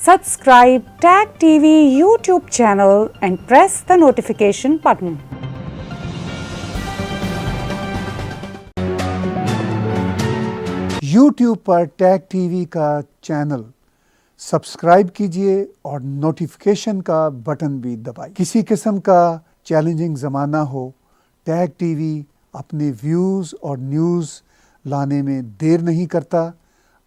Subscribe Tag TV YouTube channel and press the notification button. YouTube पर tag TV का channel subscribe कीजिए और notification का button भी दबाइए। किसी किस्म का चैलेंजिंग ज़माना हो, टैग टीवी अपने व्यूज़ और न्यूज़ लाने में देर नहीं करता।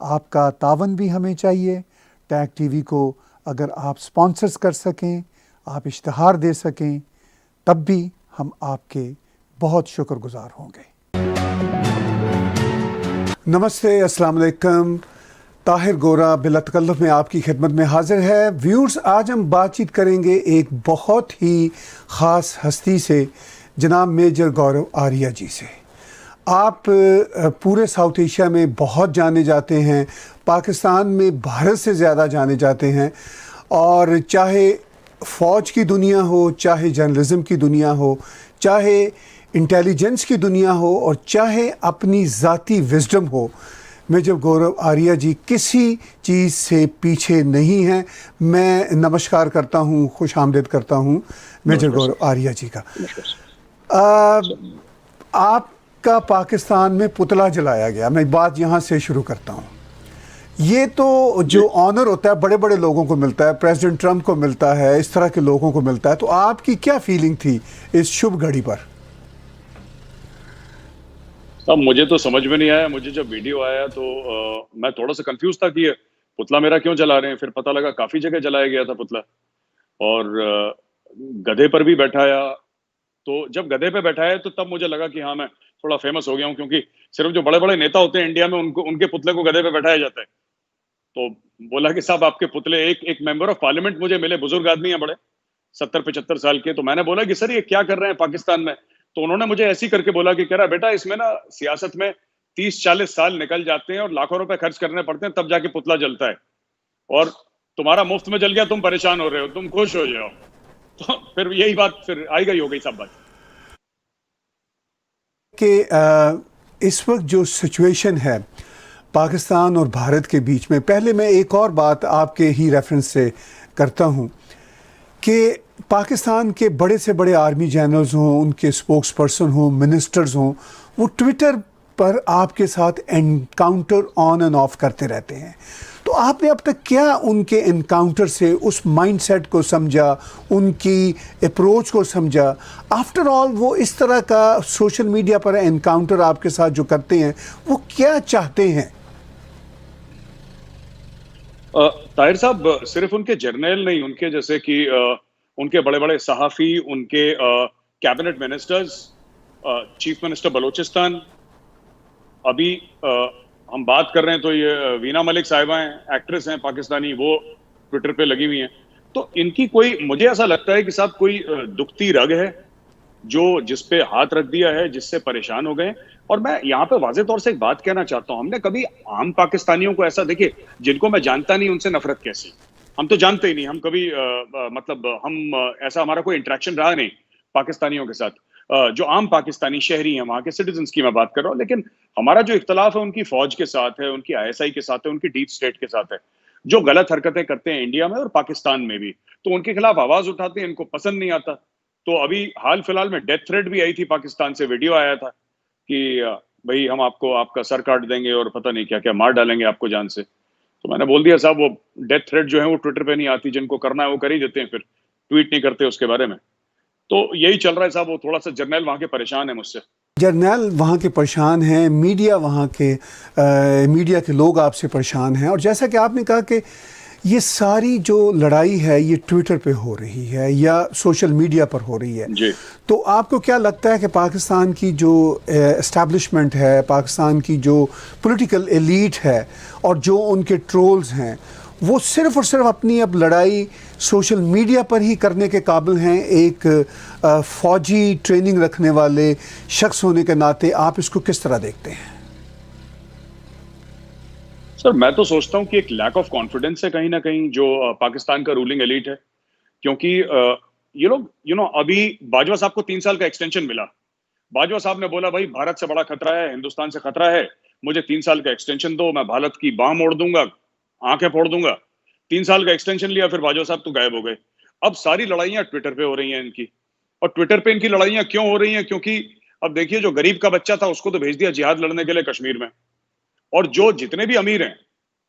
आपका तावन भी हमें चाहिए। टैग टीवी को अगर आप स्पॉन्सर्स कर सकें, आप इश्तहार दे सकें, तब भी हम आपके बहुत शुक्रगुजार होंगे। नमस्ते, अस्सलाम वालेकुम। ताहिर गोरा बिलतकल्लुफ़ में आपकी खिदमत में हाजिर है। व्यूअर्स, आज हम बातचीत करेंगे एक बहुत ही ख़ास हस्ती से, जनाब मेजर गौरव आर्या जी से। आप पूरे साउथ एशिया में बहुत जाने जाते हैं, पाकिस्तान में भारत से ज़्यादा जाने जाते हैं, और चाहे फ़ौज की दुनिया हो, चाहे जर्नलिज़म की दुनिया हो, चाहे इंटेलिजेंस की दुनिया हो, और चाहे अपनी ज़ाती विज़डम हो, मेजर गौरव आर्या जी किसी चीज़ से पीछे नहीं हैं। मैं नमस्कार करता हूँ, खुश आमदीद करता हूँ मेजर गौरव आर्या जी का। आपका पाकिस्तान में पुतला जलाया गया, मैं बात यहाँ से शुरू करता हूँ। ये तो जो ऑनर होता है बड़े बड़े लोगों को मिलता है, प्रेसिडेंट ट्रंप को मिलता है, इस तरह के लोगों को मिलता है, तो आपकी क्या फीलिंग थी इस शुभ घड़ी पर? अब मुझे तो समझ में नहीं आया। मुझे जब वीडियो आया तो मैं थोड़ा सा कंफ्यूज था कि ये पुतला मेरा क्यों जला रहे हैं। फिर पता लगा काफी जगह जलाया गया था पुतला, और गधे पर भी बैठाया। तो जब गधे पे बैठाया तो तब मुझे लगा कि हाँ, मैं थोड़ा फेमस हो गया हूँ, क्योंकि सिर्फ जो बड़े बड़े नेता होते हैं इंडिया में उनके पुतले को गधे पे बैठाया जाता है। तो बोला कि साहब आपके पुतले, एक मेंबर ऑफ पार्लियामेंट मुझे मिले, बुजुर्ग आदमी है बड़े, 70-75 साल के। तो मैंने बोला कि सर ये क्या कर रहे हैं पाकिस्तान में? तो उन्होंने मुझे ऐसी करके बोला कि कह रहा बेटा, इसमें ना सियासत में 30-40 साल निकल जाते हैं और लाखों रुपए खर्च करने पड़ते हैं, तब जाके पुतला जलता है, और तुम्हारा मुफ्त में जल गया, तुम परेशान हो रहे हो, तुम खुश हो जाओ। तो फिर यही बात फिर आई गई हो गई सब बात कि इस वक्त जो सिचुएशन है पाकिस्तान और भारत के बीच में, पहले मैं एक और बात आपके ही रेफरेंस से करता हूँ कि पाकिस्तान के बड़े से बड़े आर्मी जनरल्स हों, उनके स्पोक्स पर्सन हों, मिनिस्टर्स हों, वो ट्विटर पर आपके साथ एनकाउंटर ऑन एंड ऑफ करते रहते हैं। तो आपने अब तक क्या उनके एनकाउंटर से उस माइंडसेट को समझा, उनकी अप्रोच को समझा? आफ्टर ऑल वो इस तरह का सोशल मीडिया पर एनकाउंटर आपके साथ जो करते हैं, वो क्या चाहते हैं? ताहिर साहब, सिर्फ उनके जर्नल नहीं, उनके जैसे कि उनके बड़े बड़े सहाफ़ी, उनके cabinet ministers, chief minister Balochistan, अभी हम बात कर रहे हैं तो ये वीना मलिक साहिबा हैं, एक्ट्रेस हैं पाकिस्तानी, वो ट्विटर पे लगी हुई हैं। तो इनकी कोई, मुझे ऐसा लगता है कि साहब कोई दुखती रग है जो जिस पे हाथ रख दिया है, जिससे परेशान हो गए। और मैं यहाँ पे वाज़ेह तौर से एक बात कहना चाहता हूँ, हमने कभी आम पाकिस्तानियों को ऐसा, देखिए, जिनको मैं जानता नहीं उनसे नफरत कैसी, हम तो जानते ही नहीं, हम कभी मतलब हम ऐसा हमारा कोई इंटरेक्शन रहा नहीं पाकिस्तानियों के साथ। जो आम पाकिस्तानी शहरी हैं, वहाँ के सिटीजन्स की मैं बात कर रहा हूँ, लेकिन हमारा जो इख्तलाफ है उनकी फौज के साथ है, उनकी ISI के साथ है, उनकी डीप स्टेट के साथ है, जो गलत हरकतें करते हैं इंडिया में और पाकिस्तान में भी, तो उनके खिलाफ आवाज उठाते हैं, इनको पसंद नहीं आता। तो अभी हाल फिलहाल में डेथ थ्रेट भी आई थी पाकिस्तान से, वीडियो आया था कि भाई हम आपको, आपका सर काट देंगे और पता नहीं क्या क्या मार डालेंगे आपको जान से। तो मैंने बोल दिया साहब, वो डेथ थ्रेट जो है वो ट्विटर पे नहीं आती, जिनको करना है वो कर ही देते हैं, फिर ट्वीट नहीं करते उसके बारे में। तो यही चल रहा है साहब। वो थोड़ा सा जर्नल वहाँ के परेशान है मुझसे। जर्नल वहाँ के परेशान हैं, मीडिया वहाँ के मीडिया के लोग आपसे परेशान हैं, और जैसा कि आपने कहा कि ये सारी जो लड़ाई है ये ट्विटर पे हो रही है या सोशल मीडिया पर हो रही है जी। तो आपको क्या लगता है कि पाकिस्तान की जो एस्टैब्लिशमेंट है, पाकिस्तान की जो पॉलिटिकल एलीट है और जो उनके ट्रोल्स हैं, वो सिर्फ और सिर्फ अपनी अब लड़ाई सोशल मीडिया पर ही करने के काबिल हैं? एक फ़ौजी ट्रेनिंग रखने वाले शख्स होने के नाते आप इसको किस तरह देखते हैं? सर, मैं तो सोचता हूँ कि एक लैक ऑफ कॉन्फिडेंस है कहीं ना कहीं, जो पाकिस्तान का रूलिंग एलीट है। क्योंकि ये लोग, अभी बाजवा साहब को 3 साल का एक्सटेंशन मिला। बाजवा साहब ने बोला भाई भारत से बड़ा खतरा है, हिंदुस्तान से खतरा है, मुझे 3 साल का एक्सटेंशन दो, मैं भारत की बाह मोड़ दूंगा, आंखें फोड़ दूंगा। 3 साल का एक्सटेंशन लिया, फिर बाजवा साहब तो गायब हो गए। अब सारी लड़ाइयाँ ट्विटर पे हो रही हैं इनकी। और ट्विटर पे इनकी लड़ाइयाँ क्यों हो रही हैं? क्योंकि अब देखिए, जो गरीब का बच्चा था उसको तो भेज दिया जिहाद लड़ने के लिए कश्मीर में, और जो जितने भी अमीर हैं,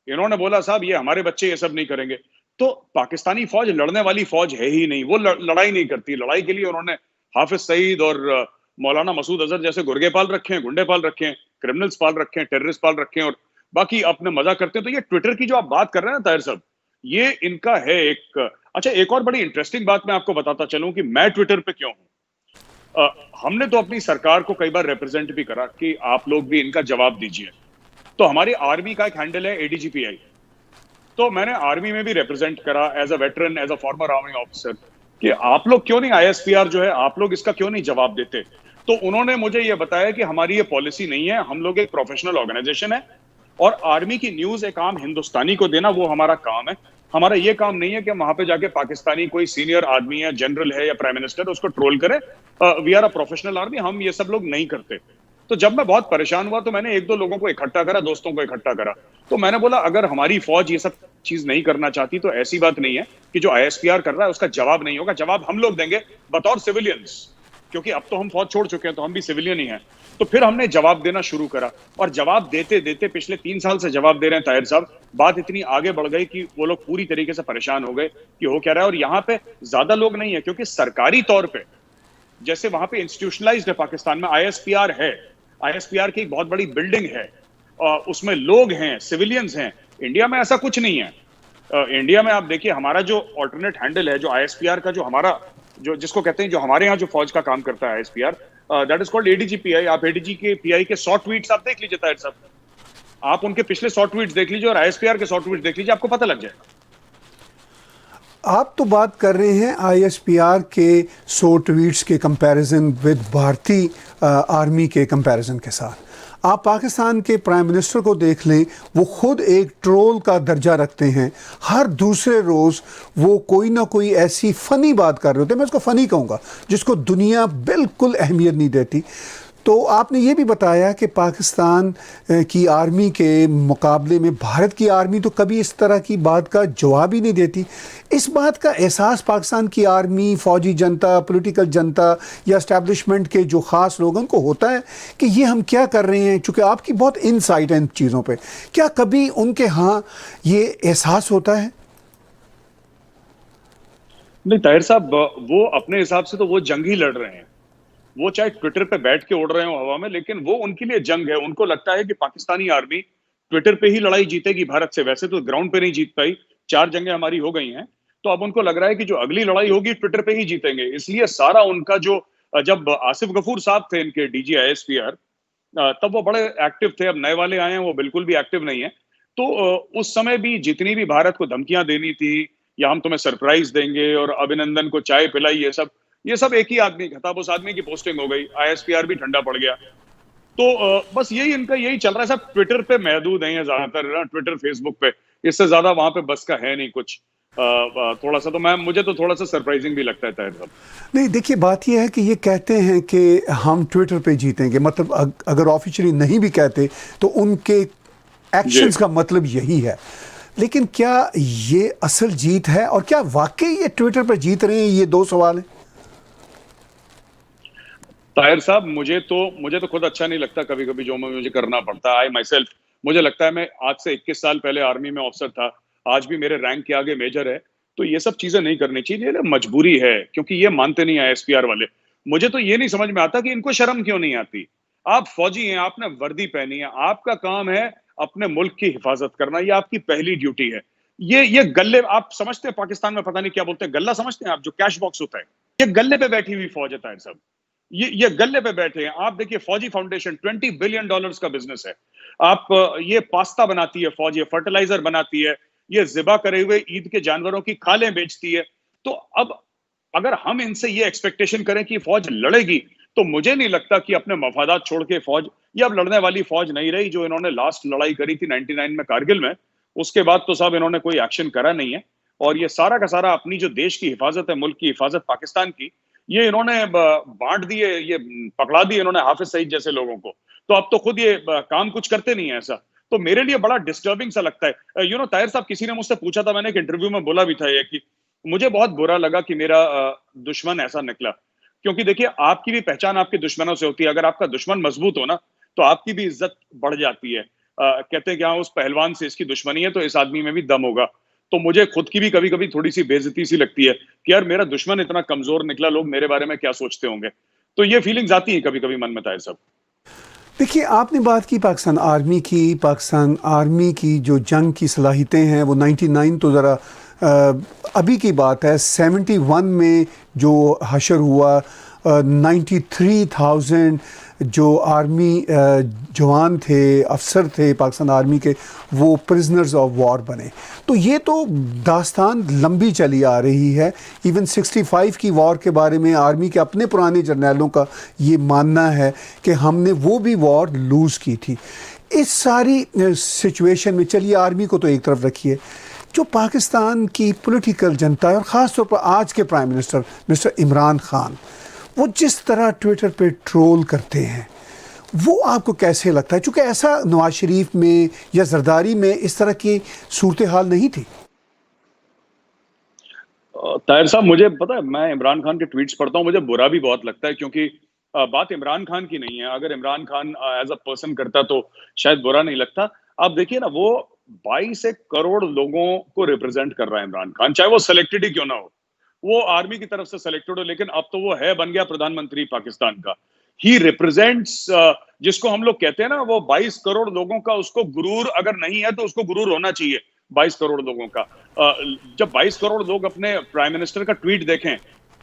इन्होंने बोला साहब ये हमारे बच्चे ये सब नहीं करेंगे। तो पाकिस्तानी फौज लड़ने वाली फौज है ही नहीं, वो लड़ाई नहीं करती। लड़ाई के लिए उन्होंने हाफिज सईद और मौलाना मसूद अजहर जैसे गुर्गे पाल रखे हैं, गुंडे पाल रखे हैं, क्रिमिनल्स पाल रखे हैं, टेररिस्ट पाल रखे हैं, और बाकी अपने मजा करते हैं। तो ये ट्विटर की जो आप बात कर रहे हैं ना ताहिर साहब, ये इनका है एक। अच्छा, एक और बड़ी इंटरेस्टिंग बात मैं आपको बताता चलूं कि मैं ट्विटर पे क्यों हूं। हमने तो अपनी सरकार को कई बार रिप्रेजेंट भी करा कि आप लोग भी इनका जवाब दीजिए। तो हमारी आर्मी का एक हैंडल है एडीजीपीआई। तो मैंने आर्मी में भी रिप्रेजेंट करा as a veteran, as a former army officer, कि आप लोग क्यों नहीं, आईएसपीआर जो है, आप लोग इसका क्यों नहीं जवाब देते। तो उन्होंने मुझे ये बताया कि हमारी ये पॉलिसी नहीं है, हम लोग एक प्रोफेशनल ऑर्गेनाइजेशन है और आर्मी की न्यूज एक आम हिंदुस्तानी को देना वो हमारा काम है। हमारा ये काम नहीं है कि हम वहां पे जाके पाकिस्तानी कोई सीनियर आदमी है, जनरल है या प्राइम मिनिस्टर, उसको ट्रोल करे। We are a professional army, हम ये सब लोग नहीं करते। तो जब मैं बहुत परेशान हुआ तो मैंने एक दो लोगों को इकट्ठा करा, दोस्तों को इकट्ठा करा। तो मैंने बोला अगर हमारी फौज ये सब चीज नहीं करना चाहती तो ऐसी बात नहीं है कि जो आईएसपीआर कर रहा है उसका जवाब नहीं होगा। जवाब हम लोग देंगे बतौर सिविलियंस, क्योंकि अब तो हम फौज छोड़ चुके हैं, तो हम भी सिविलियन ही हैं। तो फिर हमने जवाब देना शुरू करा, और जवाब देते देते पिछले 3 साल से जवाब दे रहे हैं ताहिर साहब, बात इतनी आगे बढ़ गई कि वो लोग पूरी तरीके से परेशान हो गए कि हो क्या रहा है। और यहाँ पे ज्यादा लोग नहीं है, क्योंकि सरकारी तौर पे जैसे वहां पे इंस्टीट्यूशनलाइज्ड है पाकिस्तान में, आईएसपीआर है, आईएसपीआर की एक बहुत बड़ी बिल्डिंग है, उसमें लोग हैं, सिविलियंस हैं। इंडिया में ऐसा कुछ नहीं है। इंडिया में आप देखिए, हमारा जो ऑल्टरनेट हैंडल है, जो आईएसपीआर का, जो हमारा, जो जिसको कहते हैं, जो हमारे यहाँ जो फौज का काम करता है आईएसपीआर, दैट इज कॉल्ड एडीजीपीआई। आप एडीजी के पीआई के 100 ट्वीट्स आप देख लीजिए ताहिर साहब, आप उनके पिछले 100 ट्वीट्स देख लीजिए और आईएसपीआर के 100 ट्वीट्स देख लीजिए, आपको पता लग जाएगा। आप तो बात कर रहे हैं आईएसपीआर के 100 ट्वीट्स के कंपैरिजन विद भारतीय आर्मी के कंपैरिजन के साथ। आप पाकिस्तान के प्राइम मिनिस्टर को देख लें, वो खुद एक ट्रोल का दर्जा रखते हैं। हर दूसरे रोज़ वो कोई ना कोई ऐसी फ़नी बात कर रहे होते हैं, मैं उसको फ़नी कहूँगा, जिसको दुनिया बिल्कुल अहमियत नहीं देती। तो आपने ये भी बताया कि पाकिस्तान की आर्मी के मुकाबले में भारत की आर्मी तो कभी इस तरह की बात का जवाब ही नहीं देती। इस बात का एहसास पाकिस्तान की आर्मी, फौजी जनता, पॉलिटिकल जनता या एस्टैब्लिशमेंट के जो ख़ास लोग उनको होता है कि ये हम क्या कर रहे हैं? चूँकि आपकी बहुत इनसाइट है इन चीज़ों पे, क्या कभी उनके यहाँ ये एहसास होता है? नहीं ताहिर साहब, वो अपने हिसाब से तो वो जंग ही लड़ रहे हैं। वो चाहे ट्विटर पे बैठ के उड़ रहे हो हवा में, लेकिन वो उनके लिए जंग है। उनको लगता है कि पाकिस्तानी आर्मी ट्विटर पे ही लड़ाई जीतेगी भारत से। वैसे तो ग्राउंड पे नहीं जीत पाई, 4 जंगें हमारी हो गई हैं। तो अब उनको लग रहा है कि जो अगली लड़ाई होगी ट्विटर पे ही जीतेंगे। इसलिए सारा उनका जो, जब आसिफ गफूर साहब थे इनके डीजी आईएसपीआर, तब वो बड़े एक्टिव थे। अब नए वाले आए हैं, वो बिल्कुल भी एक्टिव नहीं है। तो उस समय भी जितनी भी भारत को धमकियां देनी थी, या हम तुम्हें सरप्राइज देंगे और अभिनंदन को चाय पिलाई, ये सब एक ही आदमी था। उस आदमी की पोस्टिंग हो गई, आईएसपीआर भी ठंडा पड़ गया। तो बस यही इनका यही चल रहा है। सब ट्विटर पे महदूद है ज्यादातर ना, ट्विटर फेसबुक पे, इससे ज्यादा वहां पे बस का है नहीं कुछ। थोड़ा सा तो मुझे तो थोड़ा सा सरप्राइजिंग भी लगता है ताहिर साहब। नहीं, देखिए बात यह है कि ये कहते हैं कि हम ट्विटर पे जीतेंगे, मतलब अगर ऑफिशियली नहीं भी कहते तो उनके एक्शंस का मतलब यही है। लेकिन क्या ये असल जीत है, और क्या वाकई ये ट्विटर पर जीत रहे हैं? ये दो सवाल हैं ताहिर साहब। मुझे तो खुद अच्छा नहीं लगता कभी कभी जो मुझे करना पड़ता है। आई माई सेल्फ, मुझे लगता है, मैं आज से 21 साल पहले आर्मी में ऑफिसर था, आज भी मेरे रैंक के आगे मेजर है। तो ये सब चीजें नहीं करनी चाहिए, ये मजबूरी है, क्योंकि ये मानते नहीं है एसपीआर वाले। मुझे तो ये नहीं समझ में आता कि इनको शर्म क्यों नहीं आती। आप फौजी हैं, आपने वर्दी पहनी है, आपका काम है अपने मुल्क की हिफाजत करना, ये आपकी पहली ड्यूटी है। ये गल्ले, आप समझते हैं पाकिस्तान में पता नहीं क्या बोलते हैं, गल्ला समझते हैं आप, जो कैश बॉक्स होता है, ये गल्ले पे बैठी हुई फौज है ताहिर साहब। ये गल्ले पे बैठे हैं। आप देखिए, फौजी फाउंडेशन $20 बिलियन का बिजनेस है। आप ये पास्ता बनाती है फौज, ये फर्टिलाइजर बनाती है, ये जिबा करे हुए ईद के जानवरों की खालें बेचती है। तो अब अगर हम इनसे ये एक्सपेक्टेशन करें कि फौज लड़ेगी, तो मुझे नहीं लगता कि अपने मफादात छोड़ के फौज, ये अब लड़ने वाली फौज नहीं रही। जो इन्होंने लास्ट लड़ाई करी थी 99 में कारगिल में, उसके बाद तो साहब इन्होंने कोई एक्शन करा नहीं है। और ये सारा का सारा अपनी जो देश की हिफाजत है, मुल्क की हिफाजत पाकिस्तान की, ये इन्होंने बांट दिए, ये पकड़ा दिए इन्होंने हाफिज सईद जैसे लोगों को। तो अब तो खुद ये काम कुछ करते नहीं है ऐसा। तो मेरे लिए बड़ा डिस्टर्बिंग सा लगता है। ताहिर साहब, किसी ने मुझसे पूछा था, मैंने एक इंटरव्यू में बोला भी था ये कि मुझे बहुत बुरा लगा कि मेरा दुश्मन ऐसा निकला, क्योंकि देखिए आपकी भी पहचान आपके दुश्मनों से होती है। अगर आपका दुश्मन मजबूत हो ना तो आपकी भी इज्जत बढ़ जाती है। कहते हैं कि हाँ, उस पहलवान से इसकी दुश्मनी है तो इस आदमी में भी दम होगा। तो मुझे खुद की भी कभी कभी थोड़ी सी बेइज्जती सी लगती है कि यार मेरा दुश्मन इतना कमजोर निकला, लोग मेरे बारे में क्या सोचते होंगे। तो ये फीलिंग्स आती हैं कभी कभी मन में ताहिर साहब। देखिए, आपने बात की पाकिस्तान आर्मी की जो जंग की सलाहियतें हैं वो 99 तो ज़रा अभी की बात है। 71 में जो हशर हुआ, 93,000 जो आर्मी जवान थे, अफसर थे पाकिस्तान आर्मी के, वो प्रिजनर्स ऑफ वॉर बने। तो ये तो दास्तान लंबी चली आ रही है। इवन 65 की वॉर के बारे में आर्मी के अपने पुराने जर्नैलों का ये मानना है कि हमने वो भी वॉर लूज़ की थी। इस सारी सिचुएशन में चलिए आर्मी को तो एक तरफ रखिए, जो पाकिस्तान की पॉलिटिकल जनता है और ख़ास तौर पर आज के prime minister mister Imran Khan, वो जिस तरह ट्विटर पे ट्रोल करते हैं, वो आपको कैसे लगता है? चूँकि ऐसा नवाज शरीफ में या जरदारी में इस तरह की सूरत हाल नहीं थी। ताहिर साहब, मुझे पता है, मैं इमरान खान के ट्वीट्स पढ़ता हूँ, मुझे बुरा भी बहुत लगता है, क्योंकि बात इमरान खान की नहीं है। अगर Imran Khan as a person करता तो शायद बुरा नहीं लगता। आप देखिए ना, वो 22 करोड़ लोगों को रिप्रेजेंट कर रहा है इमरान खान, चाहे वो सिलेक्टेड ही क्यों ना हो। वो आर्मी की तरफ से सिलेक्टेड हो, लेकिन अब तो वो है बन गया प्रधानमंत्री पाकिस्तान का। ही रिप्रेजेंट्स, जिसको हम लोग कहते हैं ना, वो 22 करोड़ लोगों का, उसको गुरूर अगर नहीं है तो उसको गुरूर होना चाहिए 22 करोड़ लोगों का। जब 22 करोड़ लोग अपने प्राइम मिनिस्टर का ट्वीट देखें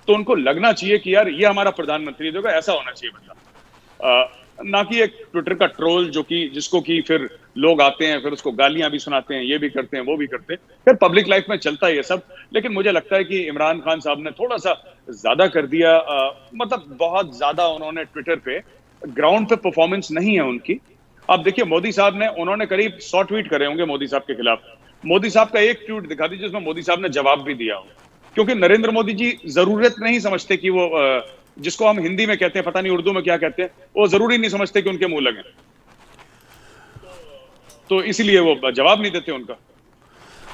तो उनको लगना चाहिए कि यार ये हमारा प्रधानमंत्री देखो, ऐसा होना चाहिए बंदा। ना कि एक ट्विटर का ट्रोल जिसको कि फिर लोग आते हैं, फिर उसको गालियां भी सुनाते हैं, ये भी करते हैं, वो भी करते हैं। फिर पब्लिक लाइफ में चलता है ये सब। लेकिन मुझे लगता है कि इमरान खान साहब ने थोड़ा सा ज्यादा कर दिया। मतलब बहुत ज्यादा उन्होंने ट्विटर पे, ग्राउंड पे परफॉर्मेंस नहीं है उनकी। अब देखिए, मोदी साहब ने, उन्होंने करीब 100 ट्वीट करे होंगे मोदी साहब के खिलाफ। मोदी साहब का एक ट्वीट दिखा दीजिए जिसमें मोदी साहब ने जवाब भी दिया हो, क्योंकि नरेंद्र मोदी जी जरूरत नहीं समझते कि वो जिसको हम हिंदी में कहते हैं, पता नहीं उर्दू में क्या कहते हैं, वो जरूरी नहीं समझते कि उनके मुंह लगे, तो इसीलिए वो जवाब नहीं देते उनका।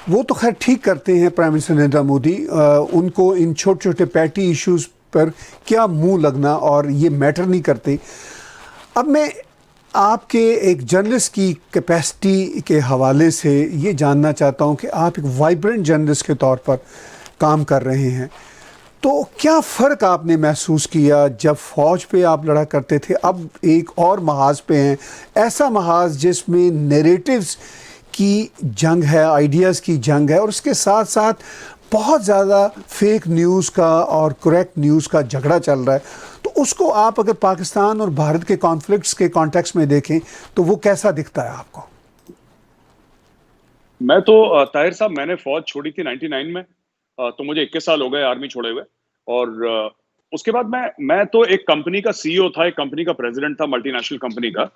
वो तो खैर ठीक करते हैं प्राइम मिनिस्टर नरेंद्र मोदी। उनको इन छोटे छोटे पैटी इश्यूज पर क्या मुंह लगना, और ये मैटर नहीं करते। अब मैं आपके एक जर्नलिस्ट की कैपेसिटी के हवाले से ये जानना चाहता हूँ कि आप एक वाइब्रेंट जर्नलिस्ट के तौर पर काम कर रहे हैं, तो क्या फ़र्क आपने महसूस किया जब फ़ौज पे आप लड़ा करते थे, अब एक और महाज पे हैं, ऐसा महाज जिसमें नैरेटिव्स की जंग है, आइडियाज़ की जंग है, और उसके साथ साथ बहुत ज़्यादा फेक न्यूज़ का और करेक्ट न्यूज़ का झगड़ा चल रहा है। तो उसको आप अगर पाकिस्तान और भारत के कॉन्फ्लिक्ट्स के कॉन्टेक्स्ट में देखें तो वो कैसा दिखता है आपको? मैं तो ताहिर साहब, मैंने फौज छोड़ी थी 99 में, तो मुझे 21 साल हो गए आर्मी छोड़े हुए। और उसके बाद मैं तो एक कंपनी का सीईओ था, एक कंपनी का प्रेसिडेंट था, मल्टीनेशनल कंपनी का।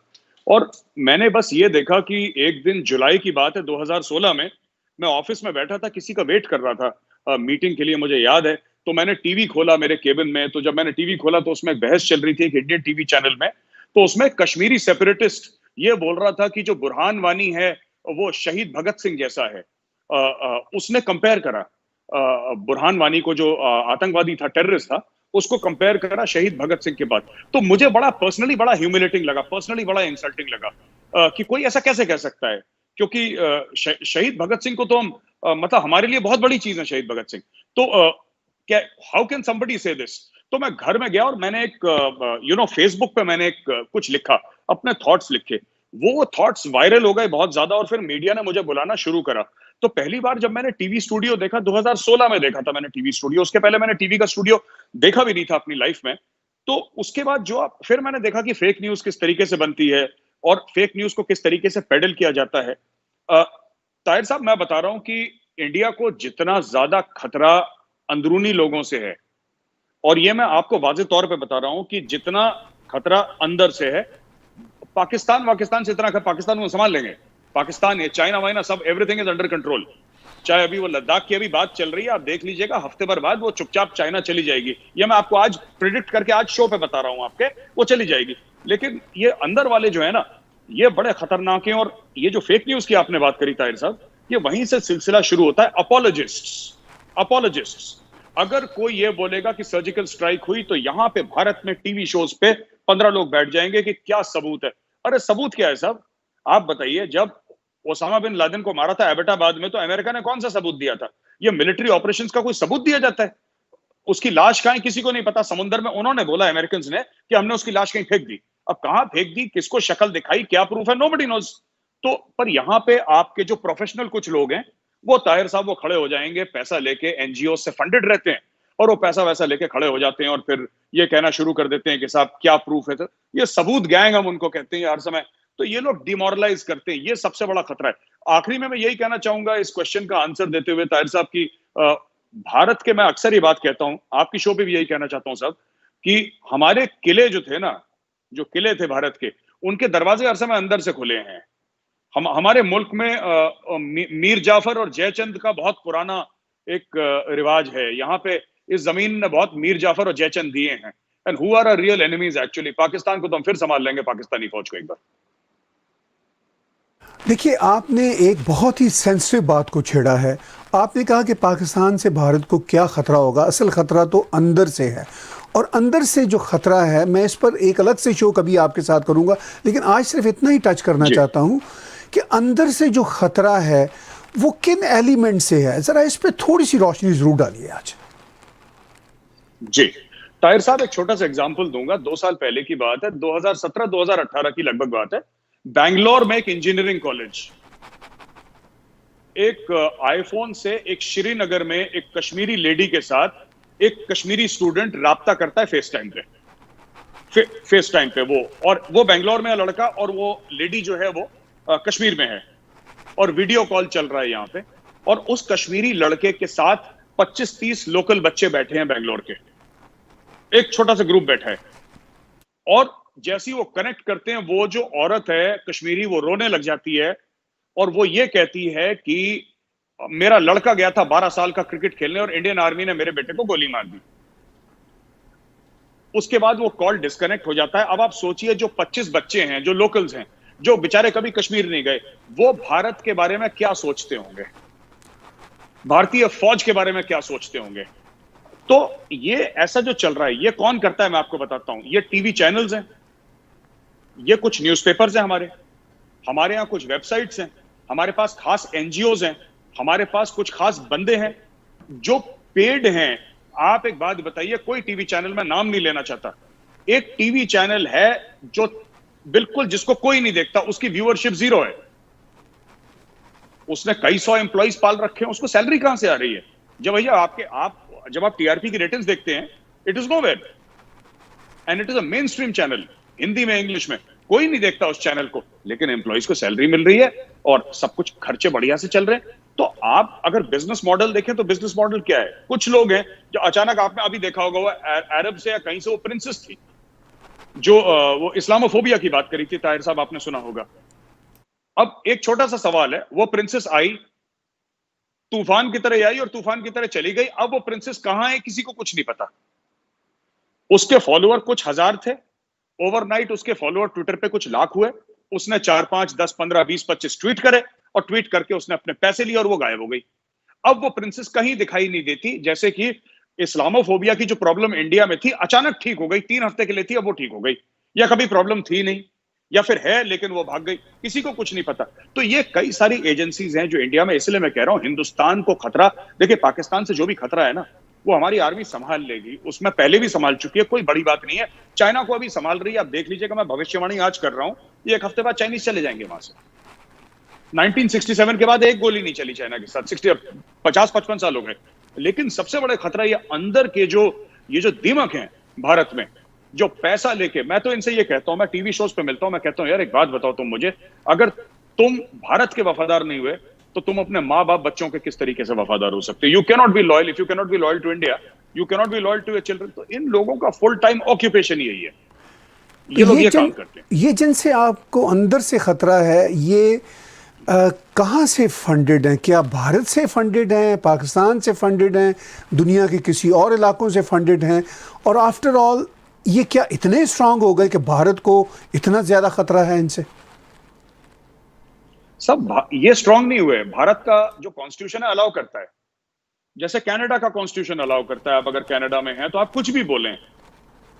और मैंने बस ये देखा कि एक दिन जुलाई की बात है 2016 में, मैं ऑफिस में बैठा था, किसी का वेट कर रहा था मीटिंग के लिए, मुझे याद है। तो मैंने टीवी खोला मेरे केबिन में, तो जब मैंने टीवी खोला तो उसमें एक बहस चल रही थी एक इंडियन टीवी चैनल में। तो उसमें कश्मीरी सेपरेटिस्ट ये बोल रहा था कि जो बुरहान वानी है वो शहीद भगत सिंह जैसा है। उसने कंपेयर करा बुरहान वानी को, जो आतंकवादी था, टेररिस्ट था, उसको कंपेयर करा शहीद भगत सिंह के बाद। तो मुझे बड़ा पर्सनली बड़ा ह्यूमिलेटिंग लगा, पर्सनली बड़ा इंसल्टिंग लगा कि कोई ऐसा कैसे कह सकता है, क्योंकि शहीद भगत सिंह को तो हम मतलब हमारे लिए बहुत बड़ी चीज है शहीद भगत सिंह। तो क्या, हाउ कैन समबडी से दिस? तो मैं घर में गया और मैंने एक फेसबुक पे मैंने एक कुछ लिखा, अपने थॉट्स लिखे। वो थॉट्स वायरल हो गए बहुत ज्यादा, और फिर मीडिया ने मुझे बुलाना शुरू करा। तो पहली बार जब मैंने टीवी स्टूडियो देखा, 2016 में देखा था मैंने टीवी स्टूडियो, उसके पहले मैंने टीवी का स्टूडियो देखा भी नहीं था अपनी लाइफ में। तो उसके बाद फिर मैंने देखा कि फेक न्यूज किस तरीके से बनती है और फेक न्यूज को किस तरीके से पेडल किया जाता है। ताहिर साहब, मैं बता रहा हूं कि इंडिया को जितना ज्यादा खतरा अंदरूनी लोगों से है, और ये मैं आपको वाज़ेह तौर पे बता रहा हूं कि जितना खतरा अंदर से है, पाकिस्तान से इतना पाकिस्तान को संभाल लेंगे। पाकिस्तान है, चाइना वाइना सब, एवरीथिंग इज अंडर कंट्रोल। चाहे अभी वो लद्दाख की अभी बात चल रही है, आप देख लीजिएगा, हफ्ते भर बाद वो चुपचाप चाइना चली जाएगी। ये मैं आपको आज प्रिडिक्ट करके आज शो पे बता रहा हूं आपके, वो चली जाएगी। लेकिन ये अंदर वाले जो है ना, ये बड़े खतरनाक हैं। और ये जो फेक न्यूज की आपने बात करी ताहिर साहब, ये वहीं से सिलसिला शुरू होता है। अपोलोजिस्ट्स अगर कोई ये बोलेगा कि सर्जिकल स्ट्राइक हुई, तो यहां पे भारत में टीवी शोज पे 15 लोग बैठ जाएंगे कि क्या सबूत है। अरे सबूत क्या है साहब, आप बताइए। जब ओसामा बिन लादेन को मारा था एबटाबाद में, तो अमेरिका ने कौन सा सबूत दिया था? ये मिलिट्री ऑपरेशंस का कोई सबूत दिया जाता है? उसकी लाश कहां है किसी को नहीं पता। समुद्र में उन्होंने बोला अमेरिकन ने कि हमने उसकी लाश कहीं फेंक दी। अब कहां फेंक दी, किसको शक्ल दिखाई, क्या प्रूफ है, नोबडी नोज। तो पर यहां पे आपके जो प्रोफेशनल कुछ लोग हैं, वो ताहिर साहब वो खड़े हो जाएंगे, पैसा लेके, एनजीओ से फंडेड रहते हैं, और वो पैसा वैसा लेके खड़े हो जाते हैं और फिर ये कहना शुरू कर देते हैं कि साहब क्या प्रूफ है। तो ये सबूत गैंग हम उनको कहते हैं हर समय। तो ये लोग डिमोरलाइज करते हैं, ये सबसे बड़ा खतरा है। आखिरी में मैं यही कहना चाहूंगा इस क्वेश्चन का आंसर देते हुए ताहिर साहब की, भारत के, मैं अक्सर ये बात कहता हूं, आपकी शो पे भी यही कहना चाहता हूं साहब, कि हमारे किले जो थे ना, जो किले थे भारत के, उनके दरवाजे हर समय अंदर से खुले हैं। हमारे मुल्क में मीर जाफर और जयचंद का बहुत पुराना एक रिवाज है। यहाँ पे इस जमीन ने बहुत मीर जाफर और जयचंद दिए हैं। And who are our real enemies actually. Pakistan को तो हम फिर संभाल लेंगे, पाकिस्तानी फौज को एक बार। देखिए, आपने एक बहुत ही सेंसिटिव बात को छेड़ा है। आपने कहा कि पाकिस्तान से भारत को क्या ख़तरा होगा। असल ख़तरा तो अंदर से है, और अंदर से जो ख़तरा है, मैं इस पर एक अलग से शो कभी आपके साथ करूंगा, लेकिन आज सिर्फ इतना ही टच करना चाहता हूं कि अंदर से जो ख़तरा है वो किन एलिमेंट से है। ज़रा इस पर थोड़ी सी रोशनी ज़रूर डालिए आज। जी ताहिर साहब, एक छोटा सा एग्जांपल दूंगा। 2 साल पहले की बात है, 2017-2018 की लगभग बात है। बैंगलोर में एक इंजीनियरिंग कॉलेज, एक आईफोन से एक श्रीनगर में एक कश्मीरी लेडी के साथ एक कश्मीरी स्टूडेंट राब्ता करता है फेस टाइम पे वो, और वो बैंगलोर में है लड़का, और वो लेडी जो है वो कश्मीर में है, और वीडियो कॉल चल रहा है यहाँ पे। और उस कश्मीरी लड़के के साथ 25-30 लोकल बच्चे बैठे हैं बैंगलोर के, एक छोटा सा ग्रुप बैठा है। और जैसी वो कनेक्ट करते हैं, वो जो औरत है कश्मीरी, वो रोने लग जाती है, और वो ये कहती है कि मेरा लड़का गया था 12 साल का क्रिकेट खेलने, और इंडियन आर्मी ने मेरे बेटे को गोली मार दी। उसके बाद वो कॉल डिस्कनेक्ट हो जाता है। अब आप सोचिए, जो 25 बच्चे हैं, जो लोकल्स हैं, जो बेचारे कभी कश्मीर नहीं गए, वो भारत के बारे में क्या सोचते होंगे, भारतीय फौज के बारे में क्या सोचते होंगे। तो ये ऐसा जो चल रहा है, ये कौन करता है मैं आपको बताता हूं। ये टीवी चैनल्स हैं, ये कुछ न्यूज़पेपर्स हैं, हमारे यहां कुछ वेबसाइट्स हैं, हमारे पास खास एनजीओज हैं, हमारे पास कुछ खास बंदे हैं जो पेड हैं। आप एक बात बताइए, कोई टीवी चैनल, में नाम नहीं लेना चाहता, एक टीवी चैनल है जो बिल्कुल, जिसको कोई नहीं देखता, उसकी व्यूअरशिप 0 है, उसने कई 100 एम्प्लॉइज पाल रखे हैं, उसको सैलरी कहां से आ रही है? जब भैया जब आप टीआरपी की रेटिंग्स देखते हैं, it is nowhere, and it is a main stream channel, Hindi में, इंग्लिश में, कोई नहीं देखता उस चैनल को, लेकिन एम्प्लॉइज को सैलरी मिल रही है और सब कुछ खर्चे बढ़िया से चल रहे हैं। तो आप अगर बिजनेस मॉडल देखें, तो बिजनेस मॉडल क्या है? कुछ लोग हैं जो अचानक, आपने अभी देखा होगा, वो अरब से या कहीं से वो प्रिंसेस थी, जो वो इस्लामोफोबिया की बात करी थी, ताहिर साहब आपने सुना होगा। अब एक छोटा सा सवाल है, वो प्रिंसेस आई, तूफान की तरह आई और तूफान की तरह चली गई। अब वो प्रिंसेस कहां है, किसी को कुछ नहीं पता। उसके फॉलोअर कुछ हजार थे, ओवरनाइट उसके फॉलोअर ट्विटर पे कुछ लाख हुए, उसने 4, 5, 10, 15, 20, 25 ट्वीट करे, और ट्वीट करके उसने अपने पैसे लिए और वो गायब हो गई। अब वो प्रिंसेस कहीं दिखाई नहीं देती। जैसे कि इस्लामोफोबिया की जो प्रॉब्लम इंडिया में थी, अचानक ठीक हो गई, 3 हफ्ते के लिए थी, अब वो ठीक हो गई, या कभी प्रॉब्लम थी नहीं, या फिर है लेकिन वो भाग गई, किसी को कुछ नहीं पता। तो ये कई सारी एजेंसीज हैं जो इंडिया में, इसलिए मैं कह रहा हूं हिंदुस्तान को खतरा, देखिए पाकिस्तान से जो भी खतरा है ना, वो हमारी आर्मी संभाल लेगी, उसमें पहले भी संभाल चुकी है, कोई बड़ी बात नहीं है। चाइना को अभी संभाल रही है, आप देख लीजिएगा, मैं भविष्यवाणी आज कर रहा हूं, ये 1 हफ्ते बाद चाइनीज चले जाएंगे वहां से। 1967 के बाद एक गोली नहीं चली चाइना के साथ, 50-55 साल हो गए। लेकिन सबसे बड़ा खतरा ये अंदर के ये जो दिमाग हैं भारत में, जो पैसा लेके, मैं तो इनसे ये कहता हूं, मैं टीवी शोज पे मिलता हूं, मैं कहता हूं यार एक बात बताओ तुम मुझे, अगर तुम भारत के वफादार नहीं हुए, तो तुम अपने माँ बाप बच्चों के किस तरीके से वफादार हो सकते हो? You cannot be loyal, if you cannot be loyal to India, you cannot be loyal to your children. तो इन लोगों का फुल टाइम ऑक्यूपेशन यही है, ये लोग ये काम करते हैं। ये जिनसे आपको अंदर से खतरा है, ये कहाँ से फंडेड हैं? क्या भारत से फंडेड हैं, पाकिस्तान से फंडेड हैं, दुनिया के किसी और इलाकों से फंडेड हैं? और आफ्टर ऑल ये क्या इतने स्ट्रांग हो गए कि भारत को इतना ज़्यादा ख़तरा है इनसे? ये स्ट्रांग नहीं हुए। भारत का जो कॉन्स्टिट्यूशन है अलाउ करता है, जैसे कनाडा का कॉन्स्टिट्यूशन अलाउ करता है, आप अगर कनाडा में हैं तो आप कुछ भी बोलें,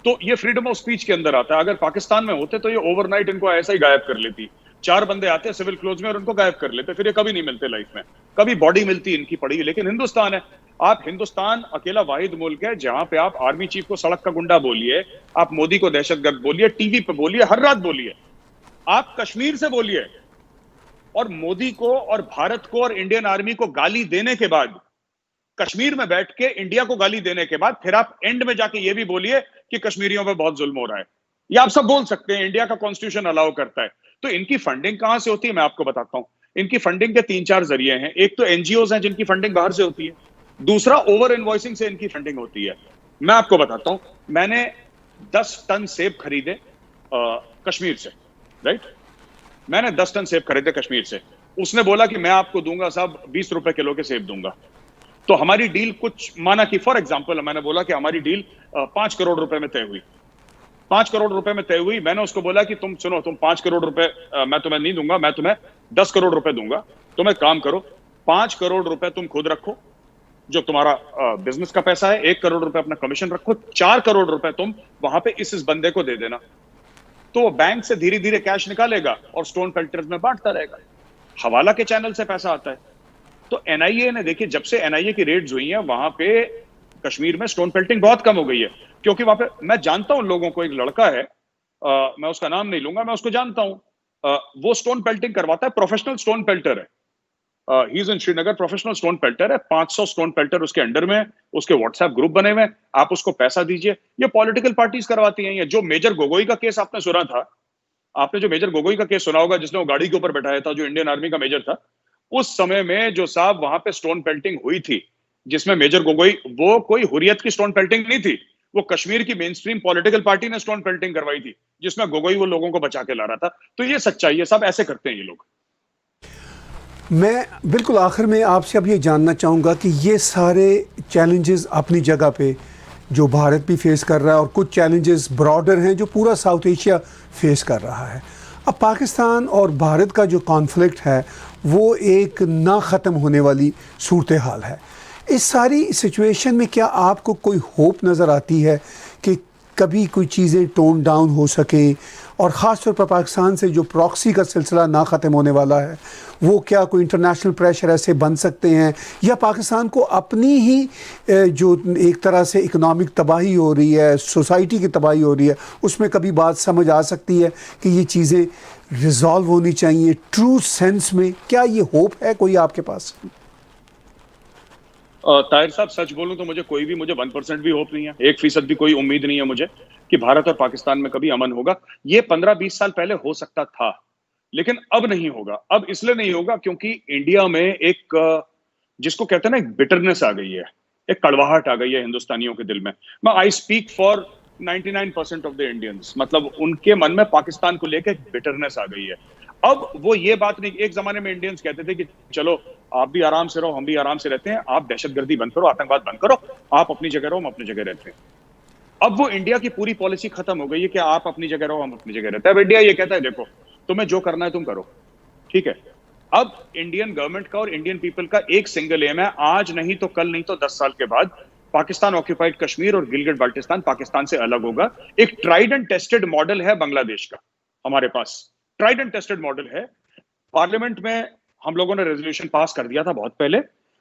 तो ये फ्रीडम ऑफ स्पीच के अंदर आता है। अगर पाकिस्तान में होते तो ये ओवरनाइट इनको ऐसा ही गायब कर लेती। 4 बंदे आते सिविल क्लोज में और उनको गायब कर लेते, फिर ये कभी नहीं मिलते लाइफ में, कभी बॉडी मिलती इनकी पड़ी। लेकिन हिंदुस्तान है, आप हिंदुस्तान अकेला वाहिद मुल्क है जहां पे आप आर्मी चीफ को सड़क का गुंडा बोलिए, आप मोदी को दहशतगर्द बोलिए, टीवी पे बोलिए, हर रात बोलिए, आप कश्मीर से बोलिए, और मोदी को और भारत को और इंडियन आर्मी को गाली देने के बाद, कश्मीर में बैठ के इंडिया को गाली देने के बाद, फिर आप एंड में जाके ये भी बोलिए कि कश्मीरियों पे बहुत जुल्म हो रहा है। ये आप सब बोल सकते हैं, इंडिया का कॉन्स्टिट्यूशन अलाउ करता है। तो इनकी फंडिंग कहां से होती है मैं आपको बताता हूं। इनकी फंडिंग के 3-4 जरिए हैं। एक तो एनजीओज हैं जिनकी फंडिंग बाहर से होती है, दूसरा ओवर इनवॉइसिंग से इनकी फंडिंग होती है। मैं आपको बताता हूं, मैंने 10 टन सेब खरीदे कश्मीर से, राइट? मैंने 10 टन सेब खरीदे कश्मीर से। उसने बोला कि मैं आपको दूंगा साहब 20 रुपए किलो के सेब दूंगा। तो हमारी डील कुछ माना कि फॉर एग्जांपल मैंने बोला कि हमारी डील 5 करोड़ रुपए में तय हुई। 5 करोड़ रुपए में तय हुई। मैंने उसको बोला कि तुम सुनो, तुम 5 करोड़ रुपए मैं तुम्हें नहीं दूंगा, मैं तुम्हें 10 करोड़ रुपए दूंगा। तुम एक काम करो, 5 करोड़ रुपए तुम खुद रखो जो तुम्हारा बिजनेस का पैसा है, 1 करोड़ रुपए अपना कमीशन रखो, 4 करोड़ रुपए तुम वहां पे इस बंदे को दे देना। तो वो बैंक से धीरे धीरे कैश निकालेगा और स्टोन पेल्टर्स में बांटता रहेगा। हवाला के चैनल से पैसा आता है। तो एनआईए ने, देखिए, जब से एनआईए की रेड्स हुई हैं वहां पे कश्मीर में स्टोन पेल्टिंग बहुत कम हो गई है, क्योंकि वहां पे मैं जानता हूं लोगों को। एक लड़का है, मैं उसका नाम नहीं लूंगा, मैं उसको जानता हूं। वो स्टोन पेल्टिंग करवाता है, प्रोफेशनल स्टोन पेल्टर है। He is in Srinagar, professional stone पेल्टर है। 500 स्टोन पेल्टर उसके अंडर में, उसके व्हाट्सएप ग्रुप बने हुए। आप उसको पैसा दीजिए। ये पॉलिटिकल पार्टीज करवाती हैं। ये जो मेजर गोगोई का केस आपने सुना था, आपने जो मेजर गोगोई का केस सुना होगा, जिसने वो गाड़ी के ऊपर बैठाया था, जो इंडियन आर्मी का मेजर था, उस समय में जो साहब वहां पे स्टोन पेल्टिंग हुई थी, जिसमें मेजर गोगोई, वो कोई हुर्रियत की स्टोन पेल्टिंग नहीं थी, वो कश्मीर की मेन स्ट्रीम पॉलिटिकल पार्टी ने स्टोन पेल्टिंग करवाई थी, जिसमें गोगोई वो लोगों को बचा के ला रहा था। तो ये सच्चाई है, सब ऐसे करते हैं ये लोग। मैं बिल्कुल आखिर में आपसे अब ये जानना चाहूँगा कि ये सारे चैलेंजेस अपनी जगह पे जो भारत भी फेस कर रहा है और कुछ चैलेंजेस ब्रॉडर हैं जो पूरा साउथ एशिया फेस कर रहा है। अब पाकिस्तान और भारत का जो कॉन्फ्लिक्ट है वो एक ना ख़त्म होने वाली सूरत हाल है। इस सारी सिचुएशन में क्या आपको कोई होप नज़र आती है कि कभी कोई चीज़ें टोन डाउन हो सके, और ख़ास तौर पर पाकिस्तान से जो प्रॉक्सी का सिलसिला ना ख़त्म होने वाला है, वो क्या कोई इंटरनेशनल प्रेशर ऐसे बन सकते हैं, या पाकिस्तान को अपनी ही जो एक तरह से इकोनॉमिक तबाही हो रही है, सोसाइटी की तबाही हो रही है, उसमें कभी बात समझ आ सकती है कि ये चीज़ें रिजॉल्व होनी चाहिए ट्रू सेंस में? क्या ये होप है कोई आपके पास? ताहिर साहब, सच बोलूं तो मुझे 1% भी होप नहीं है, 1% भी कोई उम्मीद नहीं है मुझे कि भारत और पाकिस्तान में कभी अमन होगा। ये 15-20 साल पहले हो सकता था, लेकिन अब नहीं होगा। अब इसलिए नहीं होगा क्योंकि इंडिया में एक, जिसको कहते हैं ना, एक बिटरनेस आ गई है, एक कड़वाहट आ गई है हिंदुस्तानियों के दिल में। मैं I speak for 99% of the Indians, मतलब उनके मन में पाकिस्तान को लेकर बिटरनेस आ गई है। अब वो ये बात नहीं, एक जमाने में इंडियंस कहते थे कि चलो आप भी आराम से रहो, हम भी आराम से रहते हैं, आप दहशतगर्दी बंद करो, आतंकवाद बंद करो, आप अपनी जगह रहो, हम अपनी जगह रहते हैं। अब वो इंडिया की पूरी पॉलिसी खत्म हो गई है कि आप अपनी जगह रहो, हम अपनी जगह रहते हैं। अब इंडिया ये कहता है देखो, तुम्हें जो करना है तुम करो, ठीक है। अब इंडियन गवर्नमेंट का और इंडियन पीपल का एक सिंगल एम है, आज नहीं तो कल, नहीं तो 10 साल के बाद पाकिस्तान ऑक्यूपाइड कश्मीर और गिलगिट बाल्टिस्तान पाकिस्तान से अलग होगा। एक ट्राइड एंड टेस्टेड मॉडल है बांग्लादेश का हमारे पास, ट्राइड एंड टेस्टेड मॉडल है। पार्लियामेंट में हम लोगों ने रेजोल्यूशन पास कर दिया था बहुत पहले,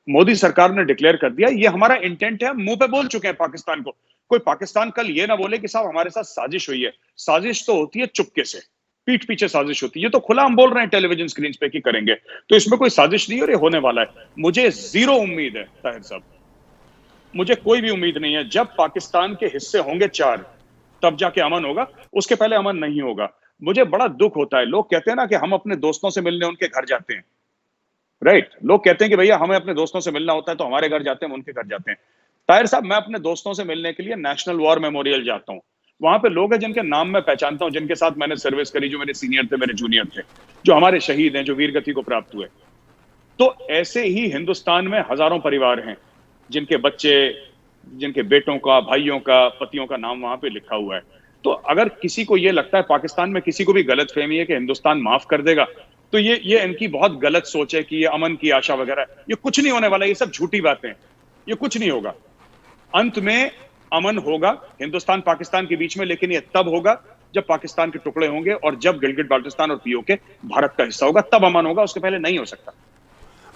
मोदी सरकार ने डिक्लेयर कर दिया, ये हमारा इंटेंट है, मुंह पे बोल चुके हैं पाकिस्तान को। कोई पाकिस्तान कल ये ना बोले कि साहब हमारे साथ साजिश हुई है। साजिश तो होती है चुपके से, पीठ पीछे साजिश होती है। ये तो खुला हम बोल रहे हैं टेलीविजन स्क्रीन पे कि करेंगे, तो इसमें कोई साजिश नहीं, और ये होने वाला है। मुझे जीरो उम्मीद है ताहिर साहब, मुझे कोई भी उम्मीद नहीं है। जब पाकिस्तान के हिस्से होंगे 4, तब जाके अमन होगा, उसके पहले अमन नहीं होगा। मुझे बड़ा दुख होता है, लोग कहते हैं ना कि हम अपने दोस्तों से मिलने उनके घर जाते हैं, राइट? लोग कहते हैं कि भैया हमें अपने दोस्तों से मिलना होता है तो हमारे घर जाते हैं, उनके घर जाते हैं। ताहिर साहब, मैं अपने दोस्तों से मिलने के लिए नेशनल वॉर मेमोरियल जाता हूं। वहां पे लोग हैं जिनके नाम मैं पहचानता हूं, जिनके साथ मैंने सर्विस करी, जो मेरे सीनियर थे, मेरे जूनियर थे, जो हमारे शहीद हैं, जो वीर गति को प्राप्त हुए। तो ऐसे ही हिंदुस्तान में हजारों परिवार हैं जिनके बच्चे, जिनके बेटों का, भाइयों का, पतियों का नाम वहां पे लिखा हुआ है। तो अगर किसी को ये लगता है पाकिस्तान में किसी को भी गलतफहमी है कि हिंदुस्तान माफ कर देगा, तो ये इनकी बहुत गलत सोच है कि ये अमन की आशा वगैरह, ये कुछ नहीं होने वाला, ये सब झूठी बातें हैं, ये कुछ नहीं होगा। अंत में अमन होगा हिंदुस्तान पाकिस्तान के बीच में, लेकिन ये तब होगा जब पाकिस्तान के टुकड़े होंगे और जब गिलगित बाल्टिस्तान और पीओके भारत का हिस्सा होगा, तब अमन होगा, उसके पहले नहीं हो सकता।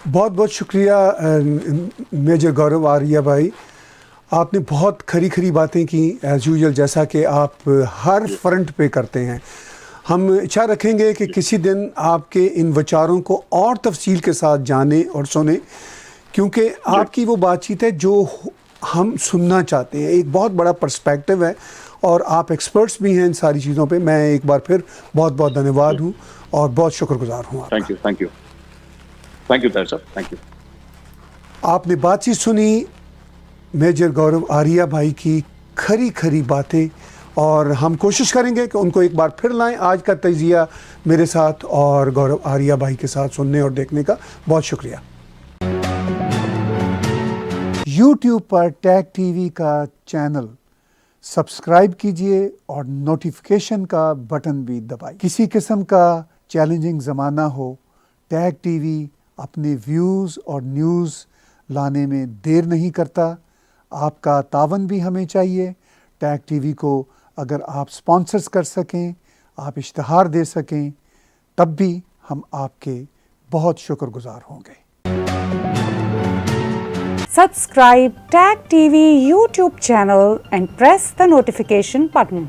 बहुत बहुत शुक्रिया मेजर गौरव आर्या भाई, आपने बहुत खरी खरी बातें की एज यूजुअल, जैसा कि आप हर फ्रंट पे करते हैं। हम इच्छा रखेंगे कि किसी दिन आपके इन विचारों को और तफसील के साथ जाने और सुने, क्योंकि आपकी वो बातचीत है जो हम सुनना चाहते हैं। एक बहुत बड़ा पर्सपेक्टिव है और आप एक्सपर्ट्स भी हैं इन सारी चीज़ों पे। मैं एक बार फिर बहुत बहुत धन्यवाद हूँ और बहुत शुक्रगुजार हूँ आपका। थैंक यू ताहिर साहब, थैंक यू। आपने बातचीत सुनी मेजर गौरव आर्या भाई की खरी खरी बातें, और हम कोशिश करेंगे कि उनको एक बार फिर लाएं। आज का तजिया मेरे साथ और गौरव आर्या भाई के साथ सुनने और देखने का बहुत शुक्रिया। YouTube पर टैग टीवी का चैनल सब्सक्राइब कीजिए और नोटिफिकेशन का बटन भी दबाइए। किसी किस्म का चैलेंजिंग ज़माना हो, टैग टीवी अपने व्यूज़ और न्यूज़ लाने में देर नहीं करता। आपका तावन भी हमें चाहिए। टैग टीवी को अगर आप स्पॉन्सर्स कर सकें, आप इश्तहार दे सकें, तब भी हम आपके बहुत शुक्रगुजार होंगे। Subscribe Tag TV YouTube channel and press the notification button.